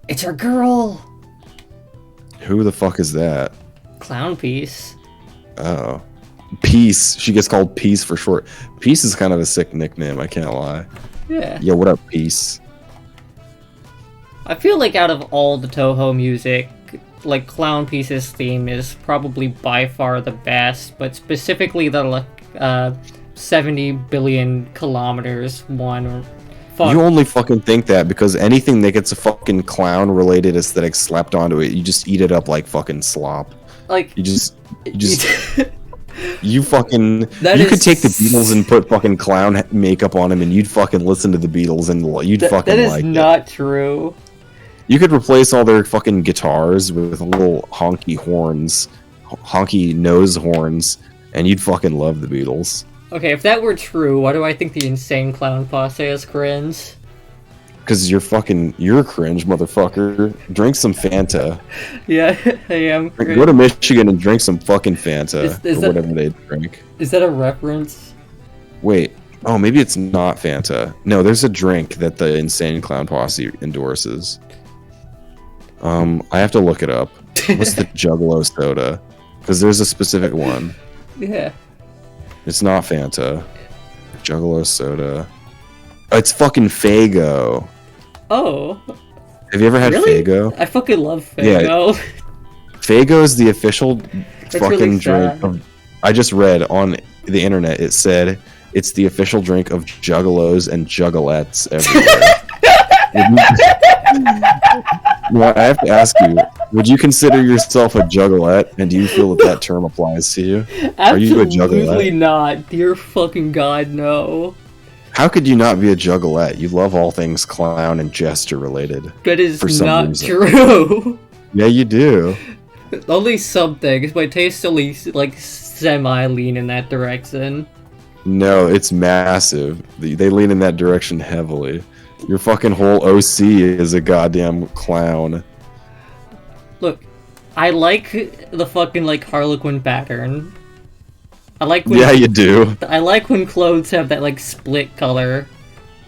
It's our girl! Who the fuck is that? Clown piece. Oh. Peace. She gets called Peace for short. Peace is kind of a sick nickname, I can't lie. Yeah. Yo, what up, Peace? I feel like out of all the Toho music, like Clown Piece's theme is probably by far the best, but specifically the 70 billion kilometers one. Or fuck. You only fucking think that because anything that gets a fucking clown related aesthetic slapped onto it, you just eat it up like fucking slop. Like you just you fucking that you is... could take the Beatles and put fucking clown makeup on him and you'd fucking listen to the Beatles and you'd fucking that is like not it. true. You could replace all their fucking guitars with little honky horns, honky nose horns, and you'd fucking love the Beatles. Okay, if that were true, why do I think the Insane Clown Posse is cringe? Because you're cringe, motherfucker. Drink some Fanta. Yeah, I am cringe. Go to Michigan and drink some fucking Fanta, is or that, whatever they drink. Is that a reference? Wait. Oh, maybe it's not Fanta. No, there's a drink that the Insane Clown Posse endorses. I have to look it up. What's the Juggalo soda? Because there's a specific one. Yeah. It's not Fanta. Juggalo soda. Oh, it's fucking Faygo. Oh. Have you ever had really? Faygo? I fucking love Faygo. Yeah. Faygo is the official fucking really drink. I just read on the internet. It said it's the official drink of juggalos and juggalettes everywhere. Well, I have to ask you, would you consider yourself a juggalette, and do you feel that term applies to you? Are you a juggalette? Absolutely not. Dear fucking god, no. How could you not be a juggalette? You love all things clown and jester related. That is for some not reason. true. Yeah, you do. Only some things. My tastes only, like, semi-lean in that direction. No, it's massive. They lean in that direction heavily. Your fucking whole OC is a goddamn clown. Look, I like the fucking, like, Harlequin pattern. I like when... Yeah, you do. I like when clothes have that, like, split color.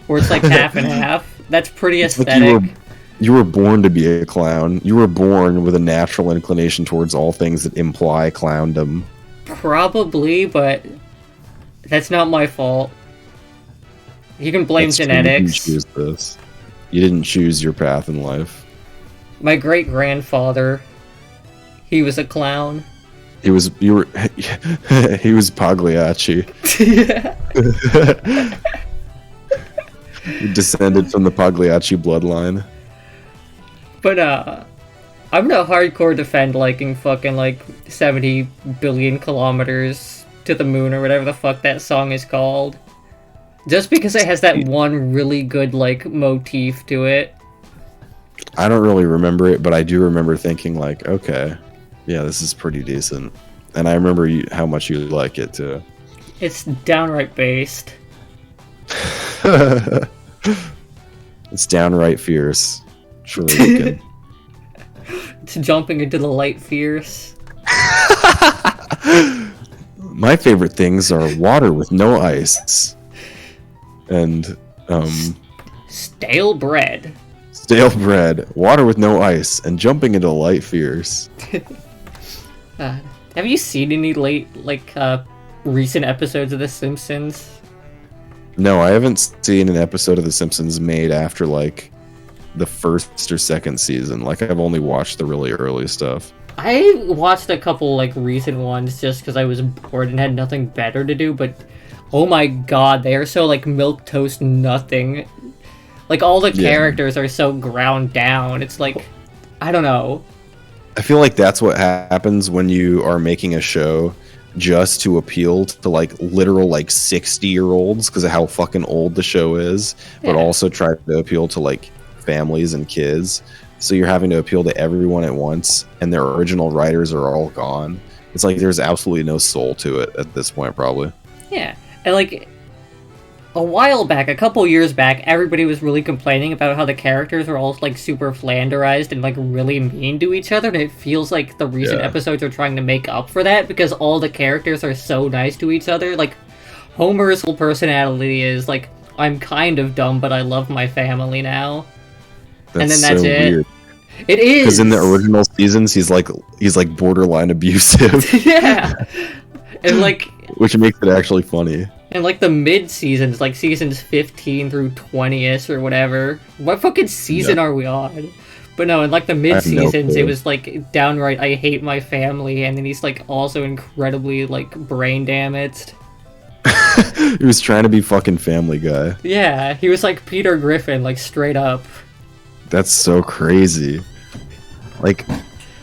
Where it's, like, half and half. That's pretty aesthetic. Like you were born to be a clown. You were born with a natural inclination towards all things that imply clowndom. Probably, but... that's not my fault. You can blame That's genetics. True. You didn't choose this. You didn't choose your path in life. My great-grandfather, he was a clown. He was Pagliacci. Yeah. He descended from the Pagliacci bloodline. But, I'm gonna hardcore defend liking fucking, like, 70 billion kilometers to the moon or whatever the fuck that song is called. Just because it has that one really good, like, motif to it. I don't really remember it, but I do remember thinking, like, okay, yeah, this is pretty decent. And I remember how much you like it, too. It's downright based. It's downright fierce. Surely It's jumping into the light fierce. My favorite things are water with no ice. And, Stale bread. stale bread, water with no ice, and jumping into light fierce. Have you seen any recent episodes of The Simpsons? No, I haven't seen an episode of The Simpsons made after, like, the first or second season. Like, I've only watched the really early stuff. I watched a couple, like, recent ones just because I was bored and had nothing better to do, but oh my god, they are so, like, milquetoast nothing. Like, all the characters are so ground down. It's like, I don't know. I feel like that's what happens when you are making a show just to appeal to, like, literal, like, 60-year-olds because of how fucking old the show is, but also try to appeal to, like, families and kids. So you're having to appeal to everyone at once, and their original writers are all gone. It's like there's absolutely no soul to it at this point, probably. Yeah, and, like, a while back, a couple years back, everybody was really complaining about how the characters were all, like, super flanderized and, like, really mean to each other, and it feels like the recent episodes are trying to make up for that, because all the characters are so nice to each other. Like, Homer's whole personality is, like, I'm kind of dumb, but I love my family now. And then that's it. Weird. It is! Because in the original seasons, he's like borderline abusive. Yeah! And like... Which makes it actually funny. And like the mid-seasons, like seasons 15 through 20th or whatever. What fucking season are we on? But no, in like the mid-seasons, it was like downright I hate my family, and then he's like also incredibly like brain damaged. He was trying to be fucking Family Guy. Yeah, he was like Peter Griffin, like straight up. That's so crazy. Like,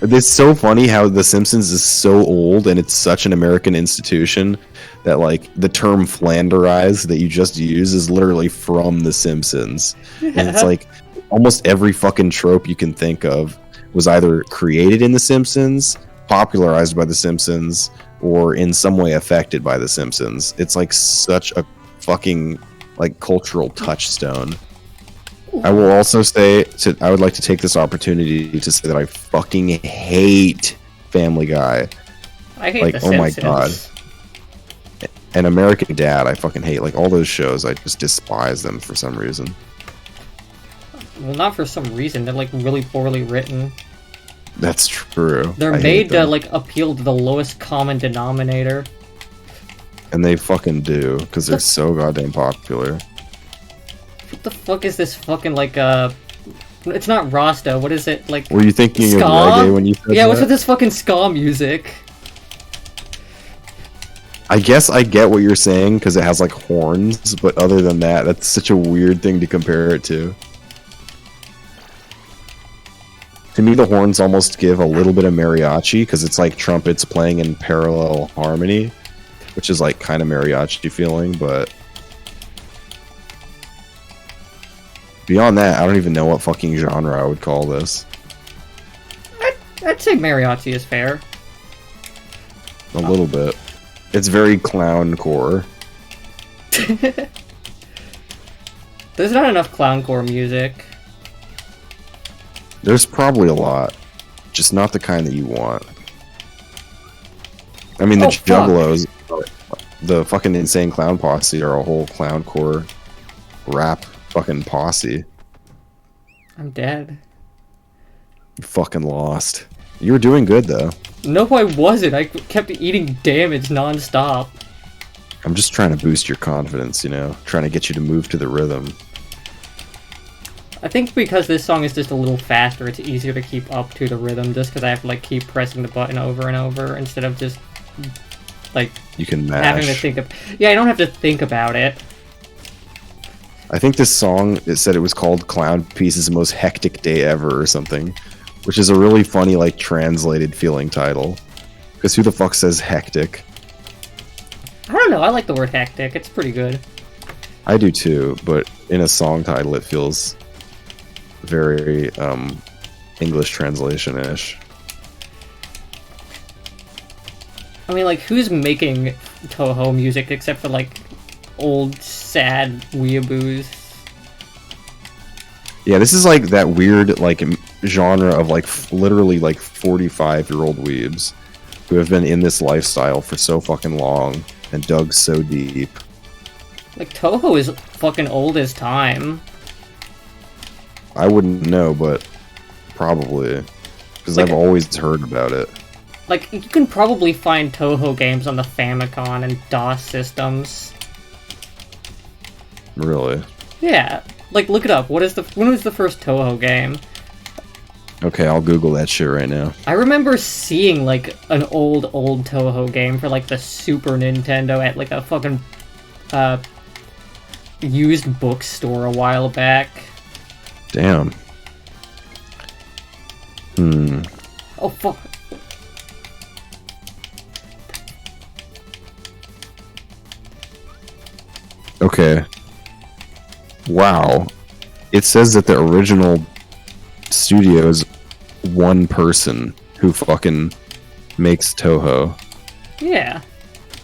it's so funny how The Simpsons is so old and it's such an American institution that like the term Flanderized that you just use is literally from The Simpsons. Yeah. And it's like almost every fucking trope you can think of was either created in The Simpsons, popularized by The Simpsons, or in some way affected by The Simpsons. It's like such a fucking like cultural touchstone. I will also say I would like to take this opportunity to say that I fucking hate Family Guy. I hate The Simpsons. My god. And American Dad, I fucking hate. Like all those shows, I just despise them for some reason. Well, not for some reason. They're like really poorly written. That's true. They're made to like appeal to the lowest common denominator. And they fucking do, because they're so goddamn popular. What the fuck is this fucking like it's not Rasta, what is it, like... Were you thinking ska? of reggae when you said Yeah, that? what's with this fucking ska music? I guess I get what you're saying, because it has like horns, but other than that, that's such a weird thing to compare it to. To me, the horns almost give a little bit of mariachi, because it's like trumpets playing in parallel harmony, which is like kind of mariachi feeling, but... Beyond that, I don't even know what fucking genre I would call this. I'd say mariachi is fair. A little bit. It's very clowncore. There's not enough clowncore music. There's probably a lot. Just not the kind that you want. I mean, the Juggalos, the fucking Insane Clown Posse are a whole clowncore rap fucking posse. I'm dead. You fucking lost. You were doing good, though. No, I wasn't. I kept eating damage non-stop. I'm just trying to boost your confidence, you know? Trying to get you to move to the rhythm. I think because this song is just a little faster, it's easier to keep up to the rhythm just because I have to like keep pressing the button over and over instead of just like you can mash. Having to think of. Yeah, I don't have to think about it. I think this song, it said it was called Clown Piece's Most Hectic Day Ever or something, which is a really funny like translated feeling title. Because who the fuck says hectic? I don't know, I like the word hectic, it's pretty good. I do too, but in a song title it feels very English translation-ish. I mean, like, who's making Toho music except for, like, old, sad weeaboos? Yeah, this is, like, that weird, like, genre of, like, literally, like, 45-year-old weebs who have been in this lifestyle for so fucking long and dug so deep. Like, Toho is fucking old as time. I wouldn't know, but probably. Because like, I've always heard about it. Like, you can probably find Toho games on the Famicom and DOS systems. Really? Yeah. Like, look it up. When was the first Toho game? Okay, I'll Google that shit right now. I remember seeing, like, an old Toho game for, like, the Super Nintendo at, like, a fucking, used bookstore a while back. Damn. Oh, fuck. Okay. Wow. It says that the original studio is one person who fucking makes Toho. Yeah.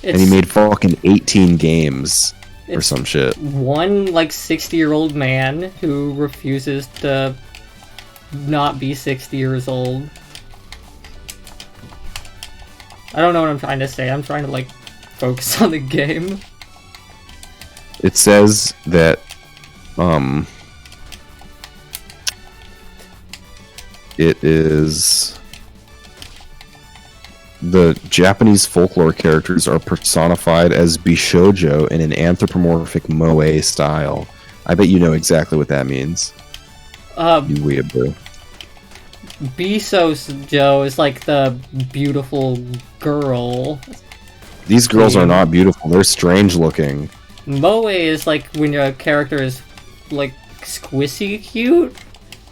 And he made fucking 18 games or some shit. One, like, 60-year-old man who refuses to not be 60 years old. I don't know what I'm trying to say. I'm trying to, like, focus on the game. It says that, It is... The Japanese folklore characters are personified as bishoujo in an anthropomorphic moe style. I bet you know exactly what that means. You weeaboo. Bisoujo is like the beautiful girl. These girls are not beautiful. They're strange looking. Moe is like when your character is like squishy cute.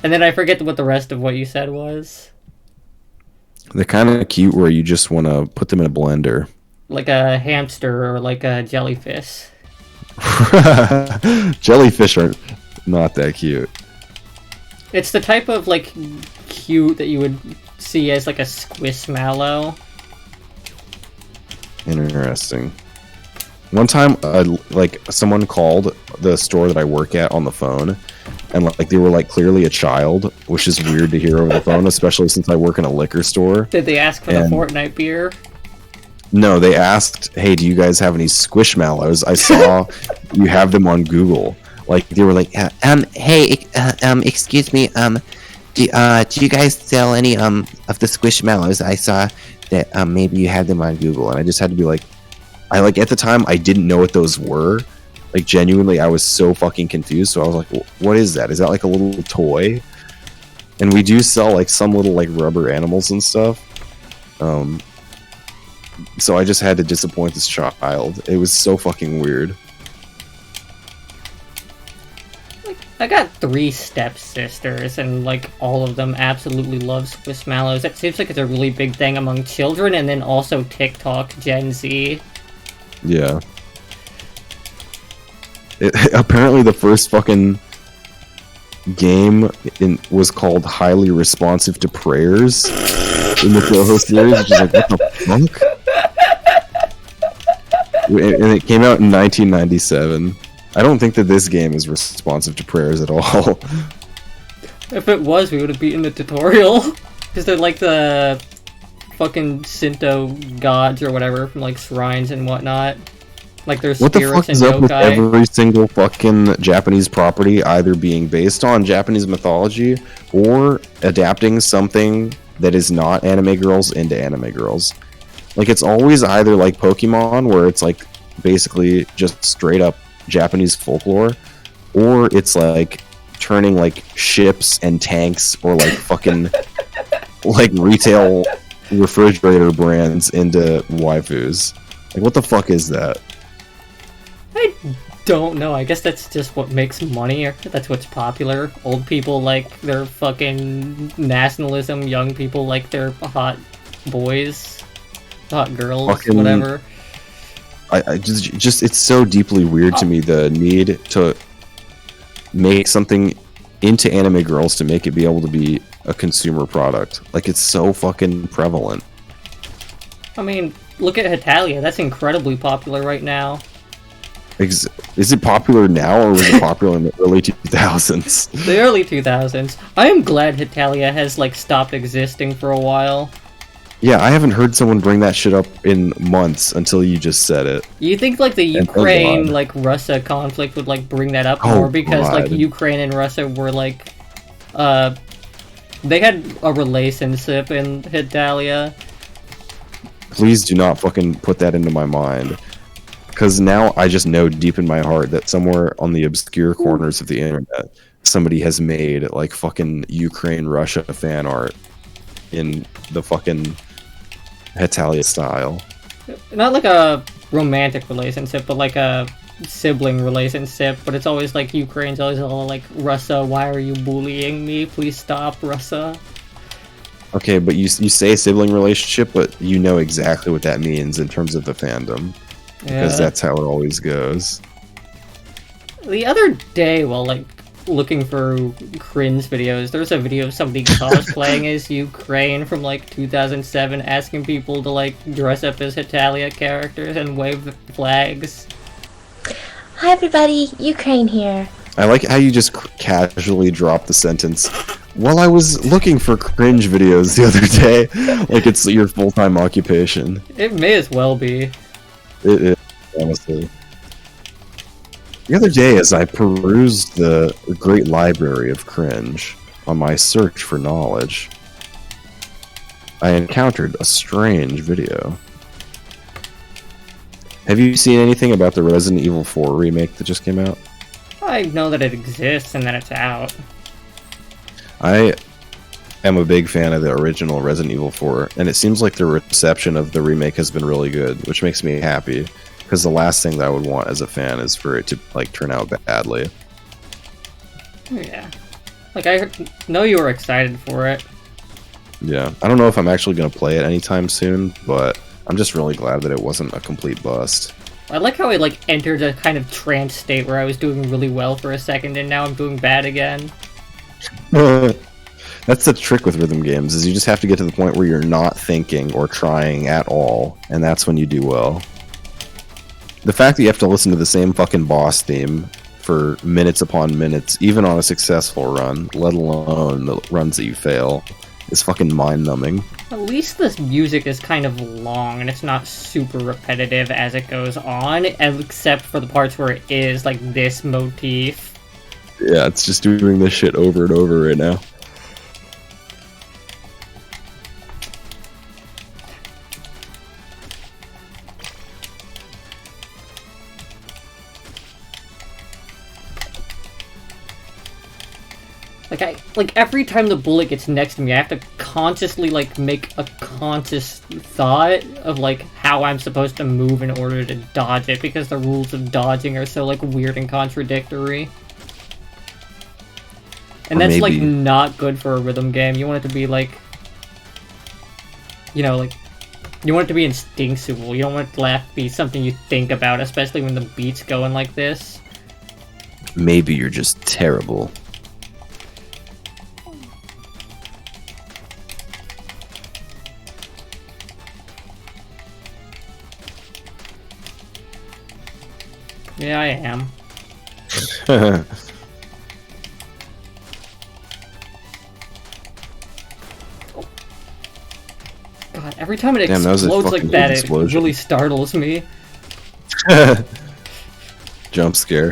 And then I forget what the rest of what you said was. They're kind of cute where you just want to put them in a blender. Like a hamster or like a jellyfish. Jellyfish are not that cute. It's the type of like cute that you would see as like a squishmallow. Interesting. One time, like someone called the store that I work at on the phone, and like they were like clearly a child, which is weird to hear over the phone, especially since I work in a liquor store. Did they ask for the Fortnite beer? No, they asked, "Hey, do you guys have any Squishmallows? I saw you have them on Google." Like they were like, "Hey, excuse me, do you guys sell any of the Squishmallows? I saw that maybe you had them on Google," and I just had to be like. At the time, I didn't know what those were. Like, genuinely, I was so fucking confused. So I was like, what is that? Is that like a little toy? And we do sell, like, some little, like, rubber animals and stuff. So I just had to disappoint this child. It was so fucking weird. Like, I got 3 stepsisters, and, like, all of them absolutely love Squishmallows. It seems like it's a really big thing among children, and then also TikTok Gen Z. Yeah. Apparently the first fucking game was called Highly Responsive to Prayers in the Toho series, which is like, what the fuck? And it came out in 1997. I don't think that this game is responsive to prayers at all. If it was, we would have beaten the tutorial. Because they're like the fucking Shinto gods or whatever from like shrines and whatnot. Like there's what spirits the fuck is and up with yokai. every single fucking Japanese property either being based on Japanese mythology or adapting something that is not anime girls into anime girls? Like it's always either like Pokemon where it's like basically just straight up Japanese folklore, or it's like turning like ships and tanks or like fucking like retail refrigerator brands into waifus. Like what the fuck is that? I don't know. I guess that's just what makes money, or that's what's popular. Old people like their fucking nationalism, young people like their hot boys, hot girls, fucking, whatever. I just it's so deeply weird to me, the need to make something into anime girls to make it be able to be a consumer product. Like it's so fucking prevalent. I mean, look at Hetalia. That's incredibly popular right now. Is it popular now, or was it popular in the early 2000s? The early 2000s. I am glad Hetalia has like stopped existing for a while. Yeah, I haven't heard someone bring that shit up in months until you just said it. You think like the Ukraine like Russia conflict would like bring that up more because like Ukraine and Russia were like they had a relationship in Hetalia. Please do not fucking put that into my mind. Because now I just know deep in my heart that somewhere on the obscure corners of the internet, somebody has made like fucking Ukraine-Russia fan art in the fucking Hetalia style. Not like a romantic relationship, but like a sibling relationship. But it's always like Ukraine's always all like, Russia, why are you bullying me? Please stop, Russia. Okay, but you say sibling relationship, but you know exactly what that means in terms of the fandom. Because that's how it always goes. The other day, while like looking for cringe videos, there was a video of somebody cosplaying as Ukraine from like 2007, asking people to like dress up as Hetalia characters and wave flags. Hi everybody, Ukraine here. I like how you just casually drop the sentence. While I was looking for cringe videos the other day, like it's your full-time occupation. It may as well be. It is, honestly. The other day, as I perused the great library of cringe on my search for knowledge, I encountered a strange video. Have you seen anything about the Resident Evil 4 remake that just came out? I know that it exists and that it's out. I am a big fan of the original Resident Evil 4, and it seems like the reception of the remake has been really good, which makes me happy, because the last thing that I would want as a fan is for it to like turn out badly. Yeah. Like, I know you were excited for it. Yeah, I don't know if I'm actually going to play it anytime soon, but I'm just really glad that it wasn't a complete bust. I like how I like entered a kind of trance state where I was doing really well for a second and now I'm doing bad again. That's the trick with rhythm games, is you just have to get to the point where you're not thinking or trying at all, and that's when you do well. The fact that you have to listen to the same fucking boss theme for minutes upon minutes, even on a successful run, let alone the runs that you fail, is fucking mind-numbing. At least this music is kind of long and it's not super repetitive as it goes on, except for the parts where it is like this motif. Yeah, it's just doing this shit over and over right now. Like every time the bullet gets next to me, I have to consciously like make a conscious thought of like how I'm supposed to move in order to dodge it, because the rules of dodging are so like weird and contradictory. And that's like not good for a rhythm game. You want it to be like, you know, like you want it to be instinctual. You don't want it to be something you think about, especially when the beat's going like this. Maybe you're just terrible. Yeah, I am. God, every time it explodes like that, it really startles me. Jump scare.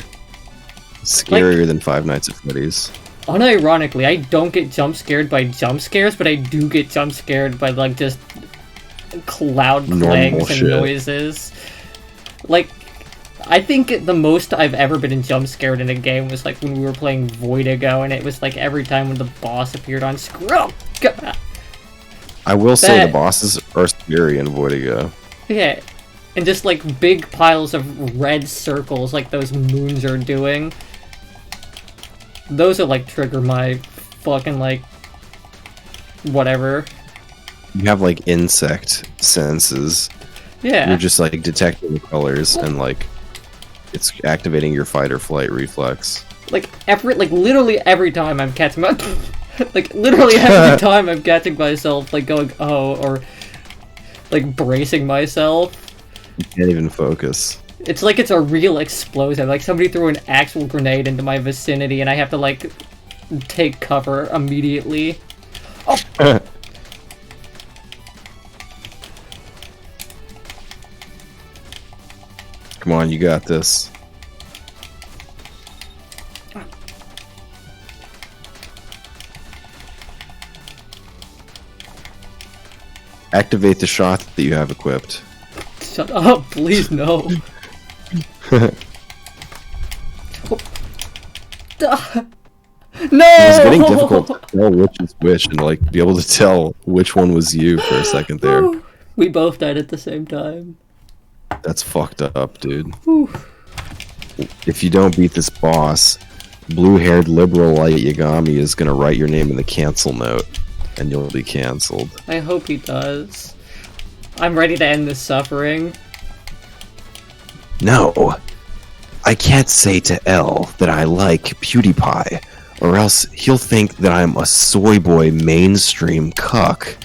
Scarier than Five Nights at Freddy's. Unironically, I don't get jump scared by jump scares, but I do get jump scared by like just cloud clangs and noises. Like, I think the most I've ever been jump scared in a game was like when we were playing Voidigo, and it was like every time when the boss appeared on screen. Oh, God. I will say the bosses are scary in Voidigo. Yeah, and just like big piles of red circles like those moons are doing. Those are like trigger my fucking like whatever. You have like insect senses. Yeah. You're just like detecting the colors and like it's activating your fight or flight reflex. Like literally every time I'm catching my like literally every time I'm catching myself like going oh, or like bracing myself. You can't even focus. It's like it's a real explosion. Like somebody threw an actual grenade into my vicinity and I have to like take cover immediately. Oh. Come on, you got this. Activate the shot that you have equipped. Shut up, please, no. No! It was getting difficult to tell which is which and like be able to tell which one was you for a second there. We both died at the same time. That's fucked up, dude. Whew. If you don't beat this boss, blue-haired liberal like Yoiyami is gonna write your name in the cancel note, and you'll be canceled. I hope he does. I'm ready to end this suffering. No, I can't say to L that I like PewDiePie, or else he'll think that I'm a soy boy mainstream cuck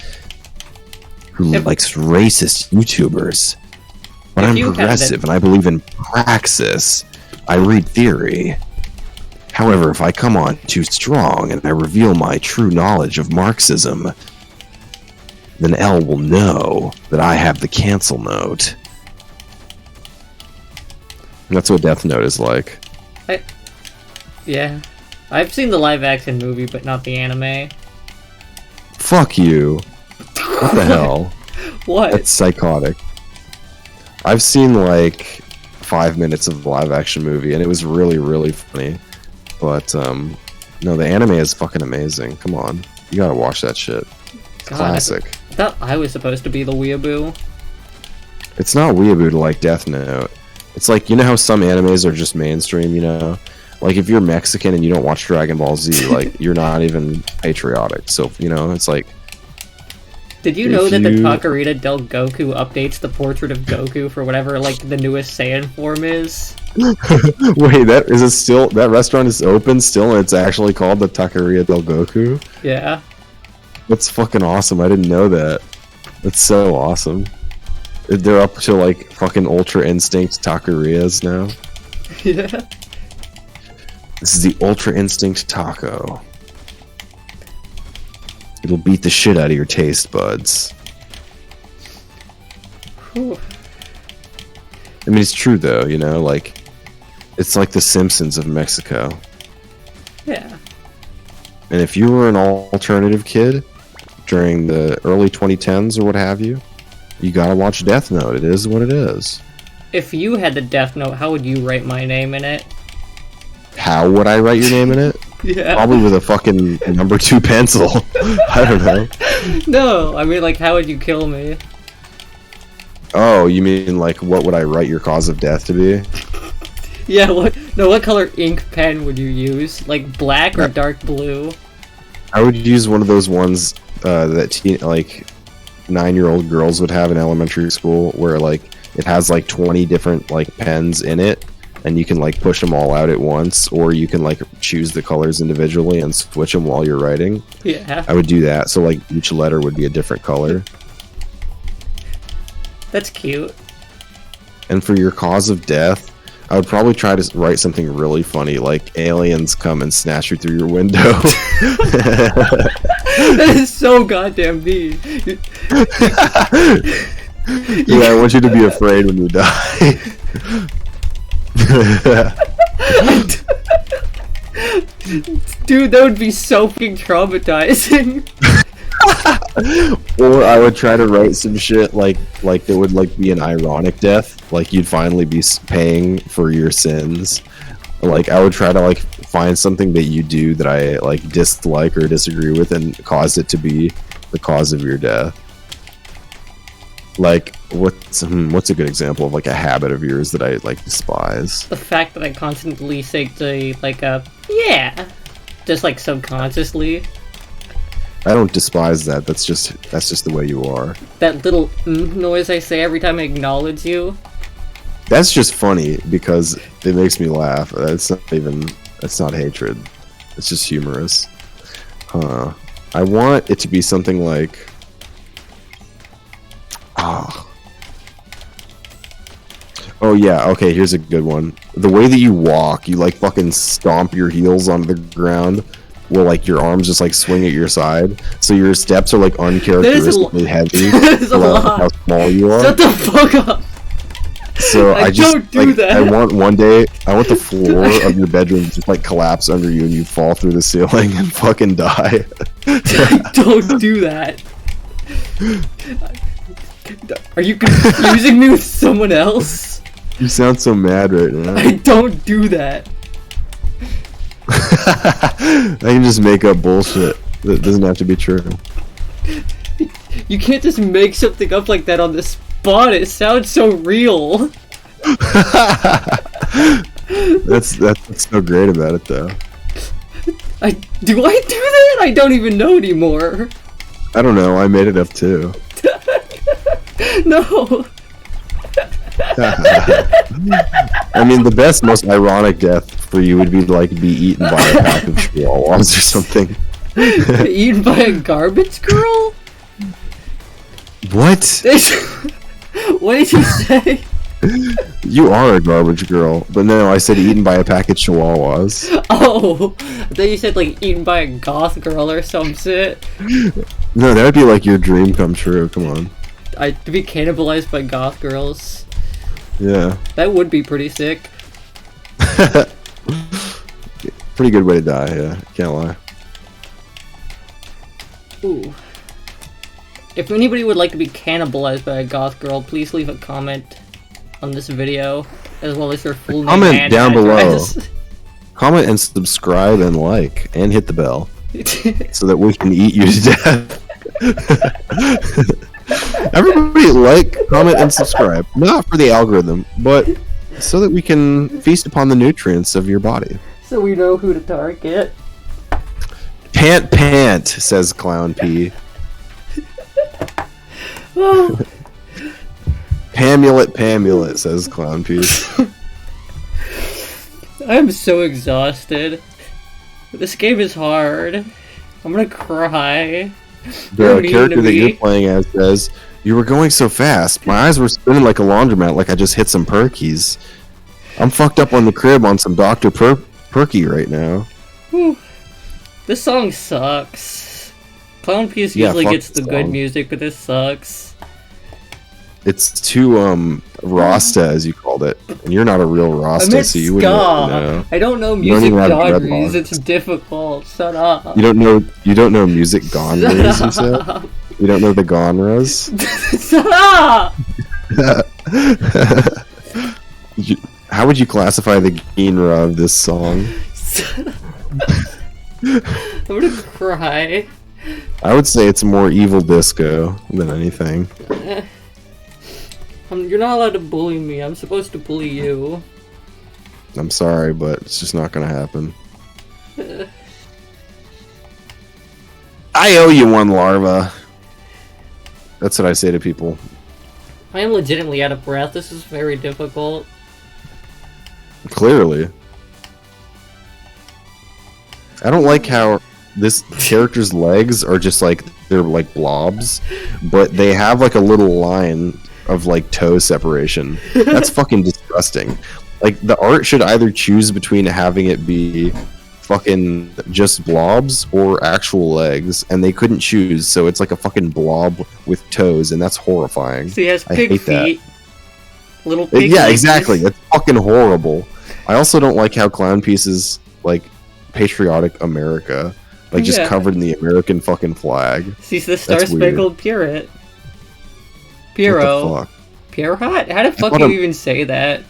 who likes racist YouTubers. But I'm progressive and I believe in praxis. I read theory. However, if I come on too strong and I reveal my true knowledge of Marxism, then L will know that I have the cancel note. And that's what Death Note is like. Yeah. I've seen the live-action movie, but not the anime. Fuck you. What the hell? What? That's psychotic. I've seen like 5 minutes of the live-action movie, and it was really, really funny. But no, the anime is fucking amazing. Come on, you gotta watch that shit. It's God, classic. I thought I was supposed to be the weeaboo. It's not weeaboo to like Death Note. It's like, you know how some animes are just mainstream, you know? Like, if you're Mexican and you don't watch Dragon Ball Z, like, you're not even patriotic. So, you know, it's like... Did you know that the Takarita del Goku updates the portrait of Goku for whatever, like, the newest Saiyan form is? Wait, that restaurant is open still, and it's actually called the Taqueria del Goku? Yeah. That's fucking awesome. I didn't know that. That's so awesome. They're up to, like, fucking Ultra Instinct taquerias now. Yeah. This is the Ultra Instinct taco. It'll beat the shit out of your taste buds. Whew. I mean, it's true, though, you know? Like, it's like the Simpsons of Mexico. Yeah. And if you were an alternative kid during the early 2010s or what have you, you gotta watch Death Note. It is what it is. If you had the Death Note, how would you write my name in it? How would I write your name in it? Yeah. Probably with a fucking number 2 pencil. I don't know. No, I mean, like, how would you kill me? Oh, you mean, like, what would I write your cause of death to be? Yeah, what color ink pen would you use? Like, black or dark blue? I would use one of those ones that, like, 9-year-old girls would have in elementary school, where, like, it has, like, 20 different, like, pens in it, and you can, like, push them all out at once, or you can, like, choose the colors individually and switch them while you're writing. Yeah. I would do that, so, like, each letter would be a different color. That's cute. And for your cause of death, I would probably try to write something really funny, like aliens come and snatch you through your window. That is so goddamn mean. Yeah, I want you to be afraid when you die. Dude, that would be so fucking traumatizing. Or I would try to write some shit like that would like be an ironic death, like you'd finally be paying for your sins. Like I would try to like find something that you do that I like dislike or disagree with and cause it to be the cause of your death. Like what's a good example of like a habit of yours that I like despise? The fact that I constantly say like yeah, just like subconsciously. I don't despise that. That's just the way you are. That little noise I say every time I acknowledge you. That's just funny because it makes me laugh. That's not hatred. It's just humorous. I want it to be something like Oh yeah, okay, here's a good one. The way that you walk, you like fucking stomp your heels onto the ground. Well, like your arms just like swing at your side, so your steps are like uncharacteristically heavy. How small you are. Shut the fuck up. So I just don't do like, that. I want the floor of your bedroom to just like collapse under you and you fall through the ceiling and fucking die. Don't do that. Are you confusing me with someone else? You sound so mad right now. I don't do that. I can just make up bullshit. That doesn't have to be true. You can't just make something up like that on the spot. It sounds so real. That's what's so great about it, though. Do I do that? I don't even know anymore. I don't know. I made it up too. No. I mean, the best, most ironic death for you would be be eaten by a pack of chihuahuas or something. Eaten by a garbage girl? What? What did you say? You are a garbage girl, but no, I said eaten by a pack of chihuahuas. Oh, I thought you said like eaten by a goth girl or some shit. No, that would be like your dream come true. Come on. To be cannibalized by goth girls. Yeah. That would be pretty sick. Pretty good way to die, yeah. Can't lie. Ooh. If anybody would like to be cannibalized by a goth girl, please leave a comment on this video, as well as your full name Comment and down address. below. Comment and subscribe and like, and hit the bell, so that we can eat you to death. Everybody like, comment, and subscribe. Not for the algorithm, but so that we can feast upon the nutrients of your body. So we know who to target. Pant, says Clown P. Oh. Pamulet, says Clown P. I'm so exhausted. This game is hard. I'm gonna cry. The character that you're playing as says, "You were going so fast. My eyes were spinning like a laundromat, like I just hit some Perkies. I'm fucked up on the crib on some Dr. Perky right now." Whew. This song sucks. Clown Piece usually gets the good music, but this sucks. It's too Rasta, as you called it, and you're not a real Rasta, so you wouldn't know. I don't know music genres. It's difficult. Shut up. You don't know music genres, you said? You don't know the genres? Shut up. How would you classify the genre of this song? I'm gonna cry. I would say it's more evil disco than anything. You're not allowed to bully me. I'm supposed to bully you. I'm sorry, but it's just not gonna happen. I owe you one, larva. That's what I say to people. I am legitimately out of breath. This is very difficult. Clearly. I don't like how this character's legs are just like, they're like blobs, but they have like a little line of like toe separation. That's fucking disgusting. Like, the art should either choose between having it be fucking just blobs or actual legs, and they couldn't choose, so it's like a fucking blob with toes, and that's horrifying. So he has pig feet. Little pig Yeah, exactly. It's fucking horrible. I also don't like how Clown Piece is like patriotic America, like just covered in the American fucking flag. He's the Star-Spangled Pirate. Piero. What the fuck? Pierrot? How the fuck do you even say that?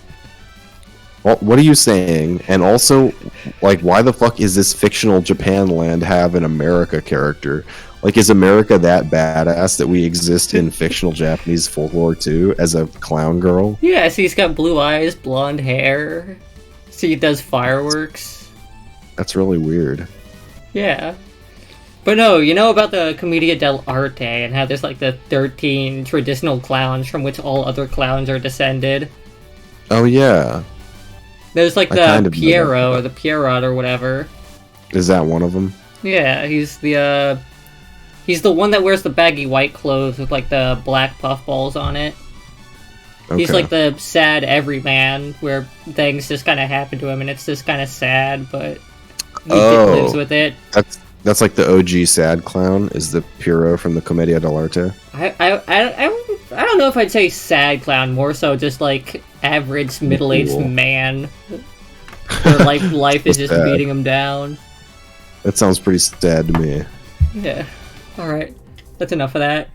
Well, what are you saying? And also, like, why the fuck is this fictional Japan land have an America character? Like, is America that badass that we exist in fictional Japanese folklore too, as a clown girl? Yeah, so he's got blue eyes, blonde hair. So he does fireworks. That's really weird. Yeah. But no, you know about the Commedia dell'arte and how there's like the 13 traditional clowns from which all other clowns are descended? Oh, yeah. There's like the Piero or the Pierrot or whatever. Is that one of them? Yeah, he's the one that wears the baggy white clothes with like the black puffballs on it. Okay. He's like the sad everyman where things just kind of happen to him and it's just kind of sad, but he lives with it. That's like the OG sad clown, is the Piero from the Commedia dell'arte. I don't know if I'd say sad clown, more so just like average middle-aged man. Where life is just beating him down. That sounds pretty sad to me. Yeah. Alright. That's enough of that.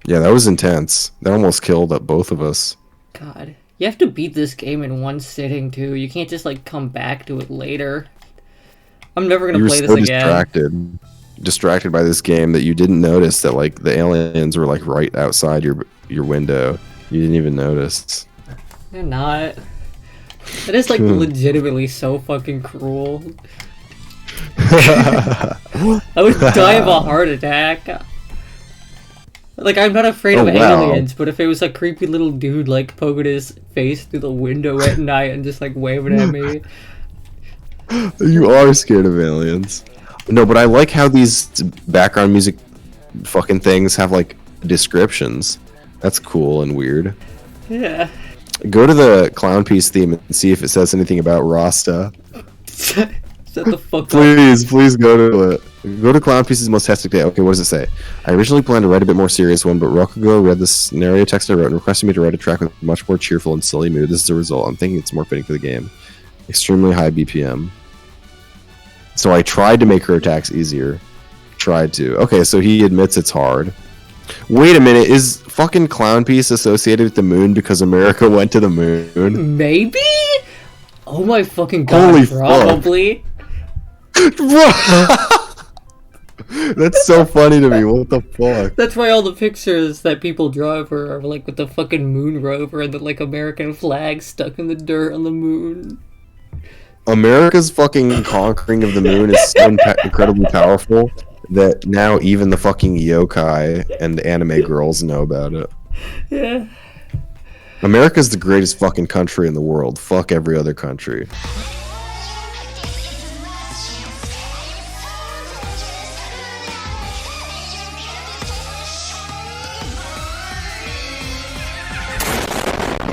Yeah, that was intense. That almost killed both of us. God. You have to beat this game in one sitting, too. You can't just, like, come back to it later. I'm never gonna play this again. Distracted by this game that you didn't notice that, like, the aliens were, like, right outside your window. You didn't even notice. They're not. That is, like, legitimately so fucking cruel. I would die of a heart attack. Like, I'm not afraid of aliens, but if it was a creepy little dude, like, poking his face through the window at night and just, like, waving at me. You are scared of aliens. No, but I like how these background music fucking things have, like, descriptions. That's cool and weird. Yeah. Go to the Clown Piece theme and see if it says anything about Rasta. Shut the fuck up. Please go to it. Go to Clown Piece's most hectic day. Okay, what does it say? I originally planned to write a bit more serious one, but Rokugo read the scenario text I wrote and requested me to write a track with a much more cheerful and silly mood. This is the result. I'm thinking it's more fitting for the game. Extremely high BPM. So I tried to make her attacks easier. Tried to. Okay, so he admits it's hard. Wait a minute, is fucking Clown Piece associated with the moon because America went to the moon? Maybe? Oh my fucking god, Holy probably. That's so funny to me. What the fuck? That's why all the pictures that people draw of her are like with the fucking moon rover and the like American flag stuck in the dirt on the moon. America's fucking conquering of the moon is so incredibly powerful that now even the fucking yokai and anime girls know about it. Yeah. America's the greatest fucking country in the world. Fuck every other country.